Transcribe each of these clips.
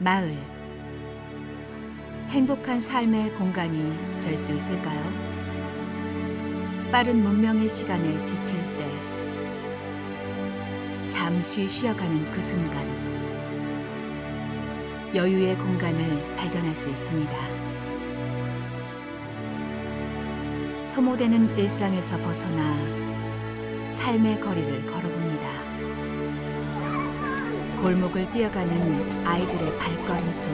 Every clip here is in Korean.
마을. 행복한 삶의 공간이 될 수 있을까요? 빠른 문명의 시간에 지칠 때 잠시 쉬어가는 그 순간 여유의 공간을 발견할 수 있습니다. 소모되는 일상에서 벗어나 삶의 거리를 걸어봅니다. 골목을 뛰어가는 아이들의 발걸음 소리,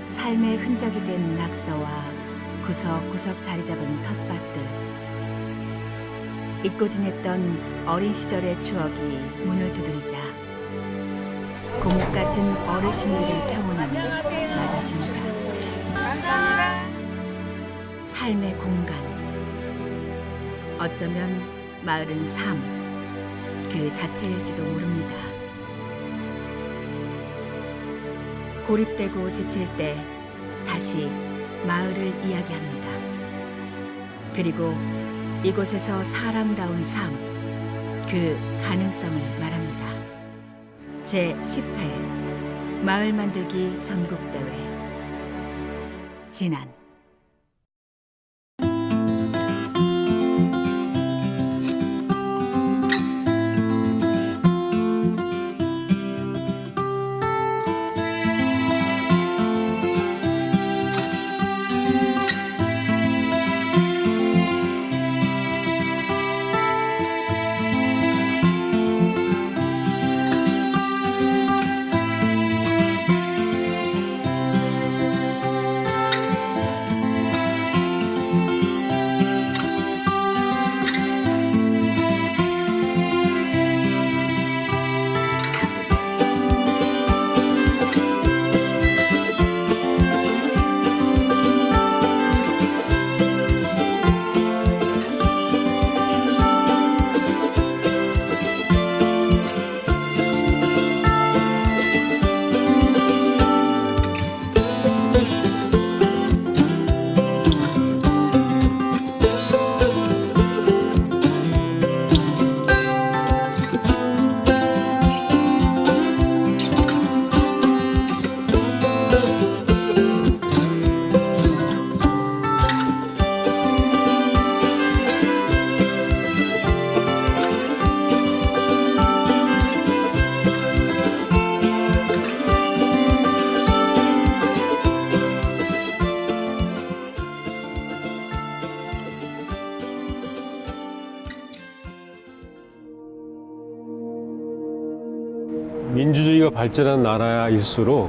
삶의 흔적이 된 낙서와 구석구석 자리 잡은 텃밭들, 잊고 지냈던 어린 시절의 추억이 문을 두드리자 고목 같은 어르신들의 평온함이 맞아줍니다. 삶의 공간. 어쩌면 마을은 삶 그 자체일지도 모릅니다. 고립되고 지칠 때 다시 마을을 이야기합니다. 그리고 이곳에서 사람다운 삶, 그 가능성을 말합니다. 제10회 마을 만들기 전국대회. 진안. 민주주의가 발전한 나라일수록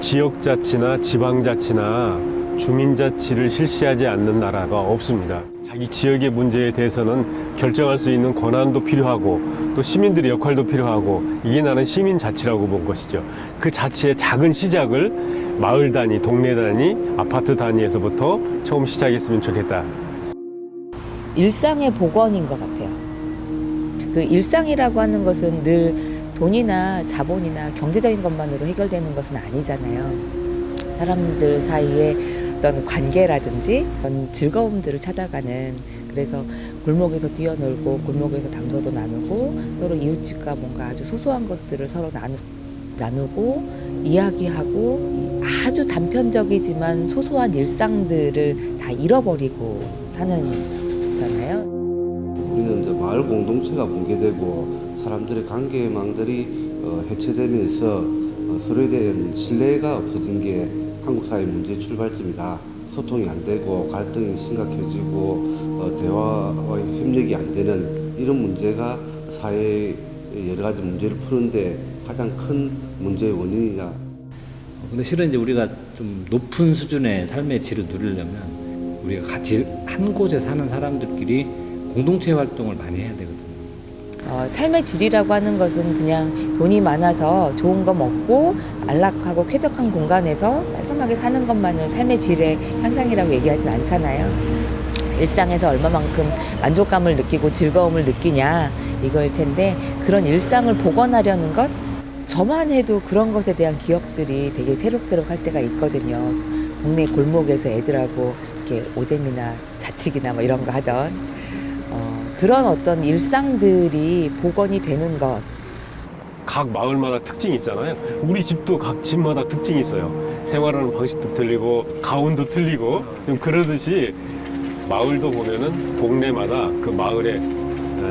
지역자치나 지방자치나 주민자치를 실시하지 않는 나라가 없습니다. 자기 지역의 문제에 대해서는 결정할 수 있는 권한도 필요하고 또 시민들의 역할도 필요하고 이게 나는 시민자치라고 본 것이죠. 그 자치의 작은 시작을 마을 단위, 동네 단위, 아파트 단위에서부터 처음 시작했으면 좋겠다. 일상의 복원인 것 같아요. 그 일상이라고 하는 것은 늘 돈이나 자본이나 경제적인 것만으로 해결되는 것은 아니잖아요. 사람들 사이에 어떤 관계라든지 그런 즐거움들을 찾아가는, 그래서 골목에서 뛰어놀고 골목에서 담소도 나누고 서로 이웃집과 뭔가 아주 소소한 것들을 서로 나누고 이야기하고 아주 단편적이지만 소소한 일상들을 다 잃어버리고 사는 거잖아요. 우리는 이제 마을 공동체가 붕괴되고 사람들의 관계망들이 해체되면서 서로에 대한 신뢰가 없어진 게 한국 사회 문제의 출발점이다. 소통이 안 되고 갈등이 심각해지고 대화와 협력이 안 되는 이런 문제가 사회의 여러 가지 문제를 푸는데 가장 큰 문제의 원인이다. 근데 실은 이제 우리가 좀 높은 수준의 삶의 질을 누리려면 우리가 같이 한 곳에 사는 사람들끼리 공동체 활동을 많이 해야 되거든요. 삶의 질이라고 하는 것은 그냥 돈이 많아서 좋은 거 먹고 안락하고 쾌적한 공간에서 깔끔하게 사는 것만은 삶의 질의 향상이라고 얘기하진 않잖아요. 일상에서 얼마만큼 만족감을 느끼고 즐거움을 느끼냐 이거일 텐데, 그런 일상을 복원하려는 것, 저만 해도 그런 것에 대한 기억들이 되게 새록새록 할 때가 있거든요. 동네 골목에서 애들하고 이렇게 오잼이나 자치기나 뭐 이런 거 하던 그런 어떤 일상들이 복원이 되는 것, 각 마을마다 특징이 있잖아요. 우리 집도 각 집마다 특징이 있어요. 생활하는 방식도 틀리고 가운도 틀리고 좀 그러듯이 마을도 보면은 동네마다 그 마을에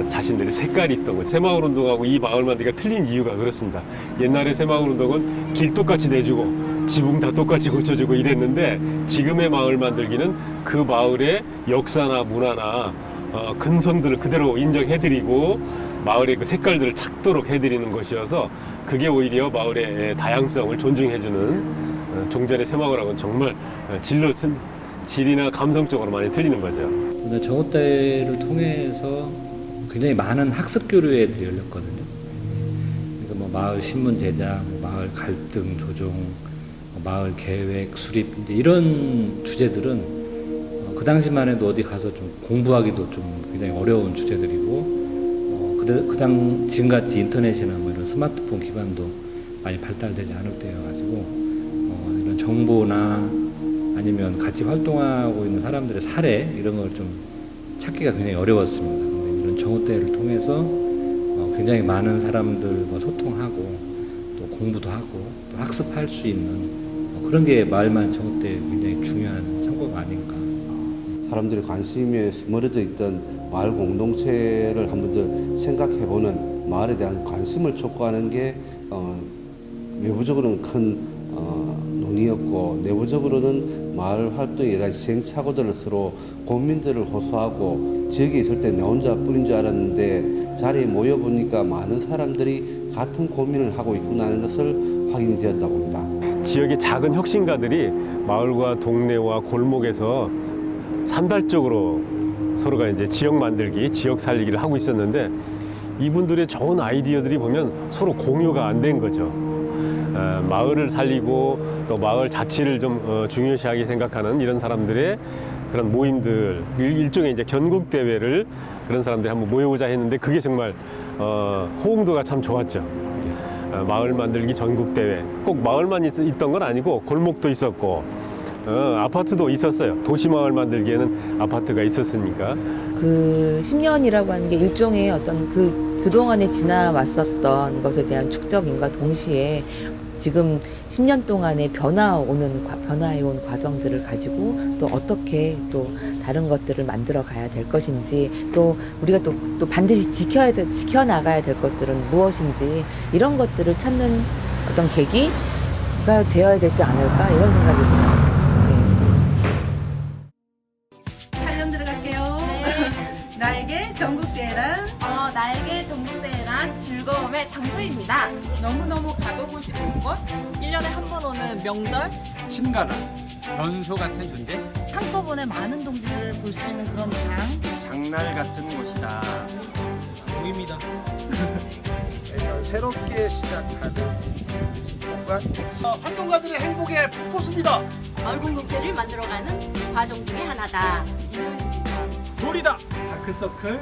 자신들의 색깔이 있던 거죠. 새마을운동하고 이 마을만들기가 틀린 이유가 그렇습니다. 옛날에 새마을운동은 길 똑같이 내주고 지붕 다 똑같이 고쳐주고 이랬는데 지금의 마을 만들기는 그 마을의 역사나 문화나 근성들을 그대로 인정해드리고 마을의 그 색깔들을 찾도록 해드리는 것이어서 그게 오히려 마을의 다양성을 존중해주는 종전의 새마을하고는 정말 질이나 감성적으로 많이 틀리는 거죠. 근데 정오대를 통해서 굉장히 많은 학습 교류회들이 열렸거든요. 그러니까 뭐 마을 신문 제작, 마을 갈등 조정, 마을 계획 수립 이제 이런 주제들은 그 당시만 해도 어디 가서 좀 공부하기도 좀 굉장히 어려운 주제들이고 지금같이 인터넷이나 뭐 이런 스마트폰 기반도 많이 발달되지 않을 때여가지고 이런 정보나 아니면 같이 활동하고 있는 사람들의 사례 이런 걸 좀 찾기가 굉장히 어려웠습니다. 근데 이런 정오대회를 통해서 굉장히 많은 사람들과 소통하고 또 공부도 하고 또 학습할 수 있는 그런 게 마을만 정오대회 굉장히 중요한 성과가 아닌가. 사람들이 관심에 스머러져 있던 마을 공동체를 한 번 더 생각해보는 마을에 대한 관심을 촉구하는 게 외부적으로는 큰 논의였고 내부적으로는 마을 활동의 여러 가지 시행착오들을 서로 고민들을 호소하고 지역에 있을 때 내 혼자뿐인 줄 알았는데 자리에 모여보니까 많은 사람들이 같은 고민을 하고 있구나 하는 것을 확인이 되었다 봅니다. 지역의 작은 혁신가들이 마을과 동네와 골목에서 산발적으로 서로가 이제 지역 만들기, 지역 살리기를 하고 있었는데 이분들의 좋은 아이디어들이 보면 서로 공유가 안 된 거죠. 마을을 살리고 또 마을 자치를 좀 중요시하게 생각하는 이런 사람들의 그런 모임들, 일종의 이제 견국 대회를 그런 사람들이 한번 모여보자 했는데 그게 정말 호응도가 참 좋았죠. 마을 만들기 전국 대회, 꼭 마을만 있던 건 아니고 골목도 있었고 아파트도 있었어요. 도시 마을 만들기에는 아파트가 있었으니까. 그 10년이라고 하는 게 일종의 어떤 그동안에 지나왔었던 것에 대한 축적인과 동시에 지금 10년 동안의 변화해온 과정들을 가지고 또 어떻게 또 다른 것들을 만들어 가야 될 것인지 또 우리가 또 반드시 지켜나가야 될 것들은 무엇인지 이런 것들을 찾는 어떤 계기가 되어야 되지 않을까 이런 생각이 들어요. 촬영 들어갈게요. 나에게 전국대회란 나에게 전국대회란 즐거움의 장소입니다. 너무너무 가보고 싶은 곳, 1년에 한 번 오는 명절, 친가라 변소 같은 존재, 한꺼번에 많은 동지들을 볼 수 있는 그런 장날 같은 곳이다. 보입니다. 매년 새롭게 시작하는 공간, 활동가들의 행복의 폭포수입니다. 마을 공동체를 만들어가는 과정 중에 하나다. 놀이다. 다크서클.